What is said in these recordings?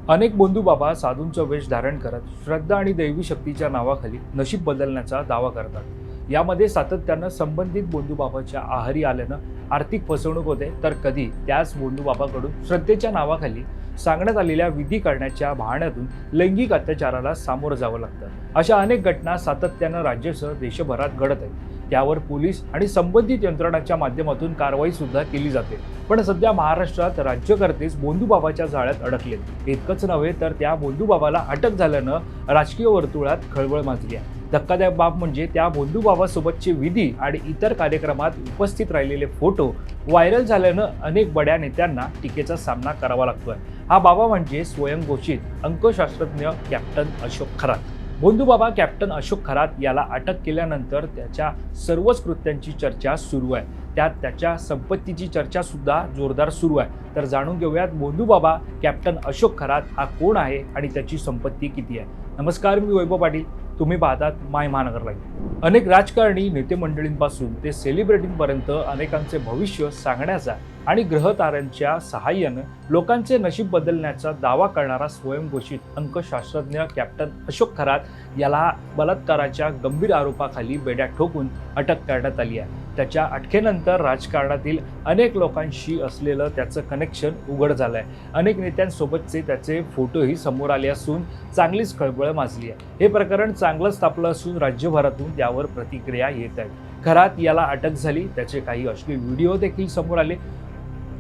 अनेक बंधू बाबा साधूंचा वेश धारण करत श्रद्धा आणि दैवी शक्तीच्या नावाखाली नशीब बदलण्याचा दावा करतात। यामध्ये सातत्यानं संबंधित बंधू बाबाच्या आहारी आल्यानं आर्थिक फसवणूक होते, तर कधी त्याच बंधू बाबाकडून श्रद्धेच्या नावाखाली सांगण्यात आलेल्या विधी करण्याच्या बहाण्यातून लैंगिक अत्याचाराला सामोरं जावं लागतं। अशा अनेक घटना सातत्यानं राज्यासह देशभरात घडत आहेत। त्यावर पोलीस आणि संबंधित यंत्रणांच्या माध्यमातून कारवाई सुद्धा केली जाते। पण सध्या महाराष्ट्रात राज्यकर्तेच बंधू बाबाच्या जाळ्यात अडकलेत। इतकंच नव्हे तर त्या बंधू बाबाला अटक झाल्यानं राजकीय वर्तुळात खळबळ माजली आहे। धक्कादायक बाब म्हणजे त्या बंधू बाबासोबतचे विधी आणि इतर कार्यक्रमात उपस्थित राहिलेले फोटो व्हायरल झाल्यानं अनेक बड्या नेत्यांना टीकेचा सामना करावा लागतोय। हा बाबा म्हणजे स्वयंघोषित अंकशास्त्रज्ञ कॅप्टन अशोक खरात। बंधू बाबा कॅप्टन अशोक खरात याला अटक केल्यानंतर त्याच्या सर्वच कृत्यांची चर्चा सुरू आहे। त्यात त्याच्या संपत्तीची चर्चा सुद्धा जोरदार सुरू आहे। तर जाणून घेऊयात बंधू बाबा कॅप्टन अशोक खरात हा कोण आहे आणि त्याची संपत्ती किती आहे। नमस्कार, मी वैभव पाटील, तुम्ही पाहतात माय महानगर लाईव्ह। अनेक राजकारणी नेते मंडळींपासून ते सेलिब्रिटींपर्यंत अनेकांचे भविष्य सांगण्याचा आणि ग्रहताऱ्यांच्या सहाय्याने लोकांचे नशीब बदलण्याचा दावा करणारा स्वयंघोषित अंकशास्त्रज्ञ कॅप्टन अशोक खरात याला बलात्काराच्या गंभीर आरोपाखाली बेड्या ठोकून अटक करण्यात आली आहे। त्याच्या अटकेनंतर राजकारणातील अनेक लोकांशी असलेलं त्याचं कनेक्शन उघड झालंय। अनेक नेत्यांसोबतचे त्याचे फोटोही समोर आले असून चांगलीच खळबळ माजली आहे। हे प्रकरण चांगलंच तापलं असून राज्यभरातून त्यावर प्रतिक्रिया येत आहेत। खरात याला अटक झाली, त्याचे काही अश्लील व्हिडिओ देखील समोर आले।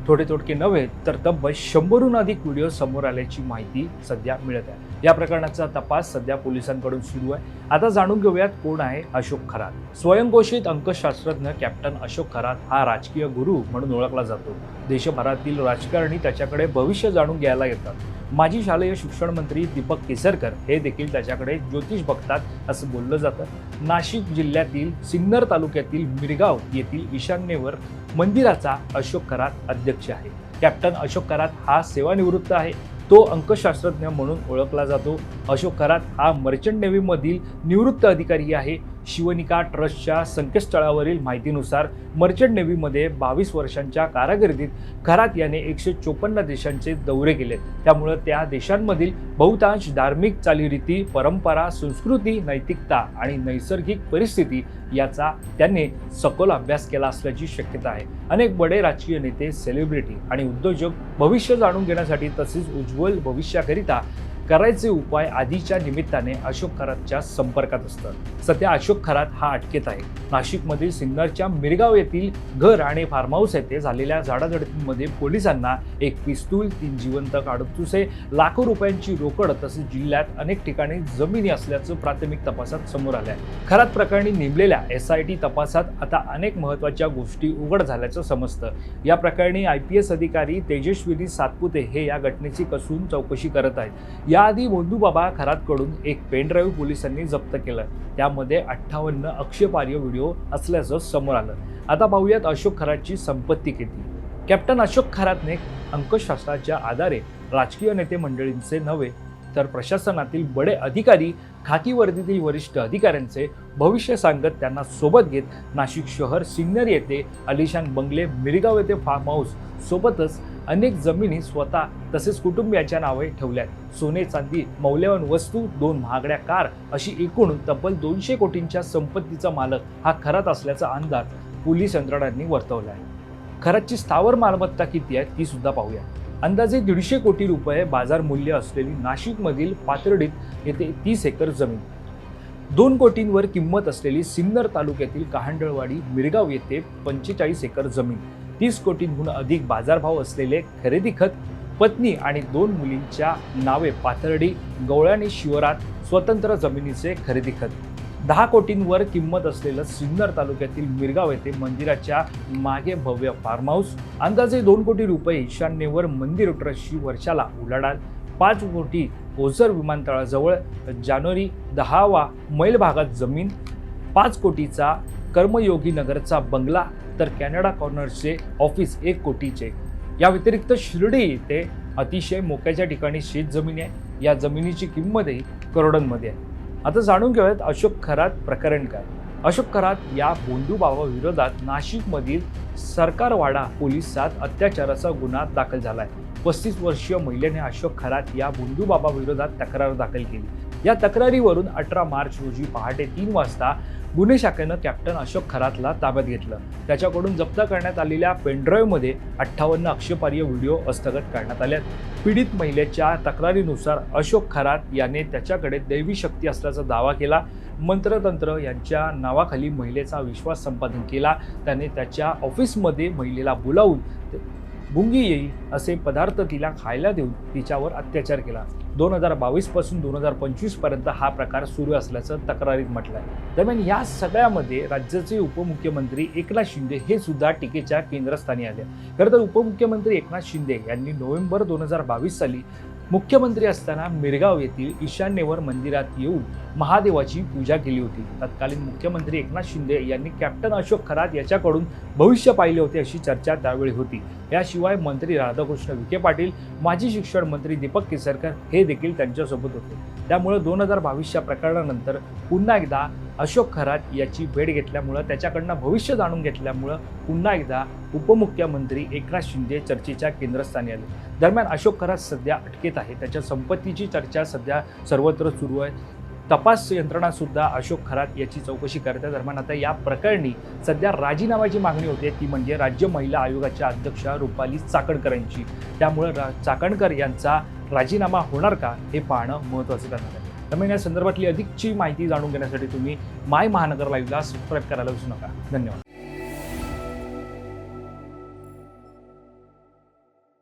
थोडे तोडके नव्हे तर तब्बल 100हून अधिक व्हिडिओ समोर आल्याची माहिती सध्या मिळत आहे। या प्रकरणाचा तपास सध्या पोलिसांकडून सुरू आहे। आता जाणून घेऊयात कोण आहे अशोक खरात। स्वयंघोषित अंकशास्त्रज्ञ कॅप्टन अशोक खरात हा राजकीय गुरु म्हणून ओळखला जातो। देशभरातील राजकारणी त्याच्याकडे भविष्य जाणून घ्यायला येतात। माजी शालेय शिक्षण मंत्री दीपक केसरकर हे देखील त्याच्याकडे ज्योतिष बघतात असं बोललं जातं। नाशिक जिल्ह्यातील सिन्नर तालुक्यातील मिरगाव येथील ईशान्येवर मंदिराचा अशोक खरात अध्यक्ष आहे। कॅप्टन अशोक खरात हा सेवानिवृत्त आहे। तो अंकशास्त्रज्ञ म्हणून ओळखला जातो। अशोक खरात हा मर्चंट नेव्ही मधील निवृत्त अधिकारी आहे। शिवनिका ट्रस्टच्या संकेतस्थळावरील माहितीनुसार मर्चंट नेव्हीमध्ये 22 वर्षांच्या कारकिर्दीत खरात याने 154 देशांचे दौरे केले। त्यामुळे त्या देशांमधील बहुतांश धार्मिक चालीरीती, परंपरा, संस्कृती, नैतिकता आणि नैसर्गिक परिस्थिती याचा त्याने सखोल अभ्यास केला असल्याची शक्यता आहे। अनेक बडे राजकीय नेते, सेलिब्रिटी आणि उद्योजक भविष्य जाणून घेण्यासाठी तसेच उज्ज्वल भविष्याकरिता करायचे उपाय आधीच्या निमित्ताने अशोक खरातच्या संपर्कात असतात। सध्या अशोक खरात हा अटकेत आहे। नाशिकमधील सिन्नरच्या मिरगाव येथील घर आणि फार्म हाऊस येथे झालेल्या झाडाझडतीमध्ये पोलिसांना एक पिस्तूल, 3 जिवंत काडतुसे, लाखो रुपयांची रोकड तसेच जिल्ह्यात अनेक ठिकाणी जमिनी असल्याचं प्राथमिक तपासात समोर आलं आहे। खरात प्रकरणी नेमलेल्या SIT तपासात आता अनेक महत्त्वाच्या गोष्टी उघड झाल्याचं समजतं। या प्रकरणी IPS अधिकारी तेजस्विनी सातपुते हे या घटनेची कसून चौकशी करत आहेत। याआधी बंधू बाबा खरातकडून एक पेन ड्राईव्ह पोलिसांनी जप्त केलं। त्यामध्ये 58 आक्षेपार्ह व्हिडिओ असल्याचं समोर आलं। आता पाहूयात अशोक खरातची संपत्ती किती। कॅप्टन अशोक खरातने अंकशास्त्राच्या आधारे राजकीय नेते मंडळींचे नव्हे तर प्रशासनातील बडे अधिकारी, खाकी वर्दीतील वरिष्ठ अधिकाऱ्यांचे भविष्य सांगत त्यांना सोबत घेत नाशिक शहर, सिन्नर येथे आलिशान बंगले, मिरगाव येथे फार्म हाऊस सोबतच अनेक जमिनी स्वतः तसेच कुटुंबियांच्या नावे ठेवल्यात। सोने, चांदी, मौल्यवान वस्तू, 2 महागड्या कार अशी एकूण तब्बल 200 कोटींच्या संपत्तीचा मालक हा खरात असल्याचा अंदाज पोलीस यंत्रणांनी वर्तवला आहे। खरातची स्थावर मालमत्ता किती आहे ती सुद्धा पाहूया। अंदाजे 150 कोटी रुपये बाजार मूल्य असलेली नाशिकमधील पाथर्डीत येथे 30 एकर जमीन, 2 कोटींवर किंमत असलेली सिन्नर तालुक्यातील कहांडळवाडी मिरगाव येथे 45 एकर जमीन, 30 कोटींहून अधिक बाजारभाव असलेले खरेदी खत, पत्नी आणि 2 मुलींच्या नावे पाथर्डी, गवळणी शिवारात स्वतंत्र जमिनीचे खरेदी खत, 10 कोटींवर किंमत असलेलं सिन्नर तालुक्यातील मिरगाव येथे मंदिराच्या मागे भव्य फार्म हाऊस, अंदाजे 2 कोटी रुपये ईशान्येवर मंदिर ट्रस्टची वर्षाला उलाढाल, 5 कोटी ओझर विमानतळाजवळ जानेवारी 10 मैल भागात जमीन, 5 कोटीचा कर्मयोगी नगरचा बंगला, तर कॅनडा कॉर्नरचे ऑफिस 1 कोटीचे। या व्यतिरिक्त शिर्डी येथे अतिशय मोक्याच्या ठिकाणी शेत जमीन आहे। या जमिनीची किंमतही करोडांमध्ये आहे। आता जाणून घेऊयात अशोक खरात प्रकरण काय। अशोक खरात या बंधू बाबा विरोधात नाशिकमधील सरकारवाडा पोलिसात अत्याचाराचा गुन्हा दाखल झाला आहे। 35 वर्षीय महिलेने अशोक खरात या बोंधूबाबा विरोधात तक्रार दाखल केली. या तक्रारीवरून 18 मार्च रोजी पहाटे 3 वाजता गुन्हे शाखेनं कॅप्टन अशोक खरातला ताब्यात घेतलं. त्याच्याकडून जप्त करण्यात आलेल्या पेनड्राईव्हमध्ये 58 आक्षेपार्ह व्हिडिओ हस्तगत करण्यात आले. पीडित महिलेच्या तक्रारीनुसार अशोक खरात याने त्याच्याकडे दैवी शक्ती असल्याचा दावा केला. मंत्रतंत्र यांच्या नावाखाली महिलेचा विश्वास संपादन केला. त्याने त्याच्या ऑफिसमध्ये महिलेला बोलावून गुंगी येईल असे पदार्थ तिला खायला देऊन तिच्यावर अत्याचार केला. 2022 पासून 2025 पर्यंत हा प्रकार सुरू असल्याचं तक्रारीत म्हटलं आहे. दरम्यान या सगळ्यामध्ये राज्याचे उपमुख्यमंत्री एकनाथ शिंदे हे सुद्धा टीकेच्या केंद्रस्थानी आले. खरं तर उपमुख्यमंत्री एकनाथ शिंदे यांनी नोव्हेंबर 2022 साली मुख्यमंत्री असताना मिरगाव येथील ईशान्येवर मंदिरात येऊन महादेवाची पूजा केली होती. तत्कालीन मुख्यमंत्री एकनाथ शिंदे यांनी कॅप्टन अशोक खरात याच्याकडून भविष्य पाहिले होते अशी चर्चा त्यावेळी होती. याशिवाय मंत्री राधाकृष्ण विखे पाटील, माजी शिक्षण मंत्री दीपक केसरकर हे देखील त्यांच्यासोबत होते. त्यामुळे 2022च्या प्रकरणानंतर पुन्हा एकदा अशोक खरात याची भेट घेतल्यामुळं, त्याच्याकडनं भविष्य जाणून घेतल्यामुळं पुन्हा एकदा उपमुख्यमंत्री एकनाथ शिंदे चर्चेच्या केंद्रस्थानी आले. दरम्यान अशोक खरात सध्या अटकेत आहे. त्याच्या संपत्तीची चर्चा सध्या सर्वत्र सुरू आहे. तपास यंत्रणा सुद्धा अशोक खरात याची चौकशी करते. दरम्यान आता या प्रकरणी सध्या राजीनाम्याची मागणी होते, ती म्हणजे राज्य महिला आयोगाच्या अध्यक्षा रुपाली चाकणकर यांची. त्यामुळे चाकणकर यांचा राजीनामा होणार का हे पाहणं महत्त्वाचं ठरणार आहे. त्यामुळे या संदर्भातली अधिकची माहिती जाणून घेण्यासाठी तुम्ही माय महानगर लाईव्हला सबस्क्राईब करायला विसरू नका. धन्यवाद.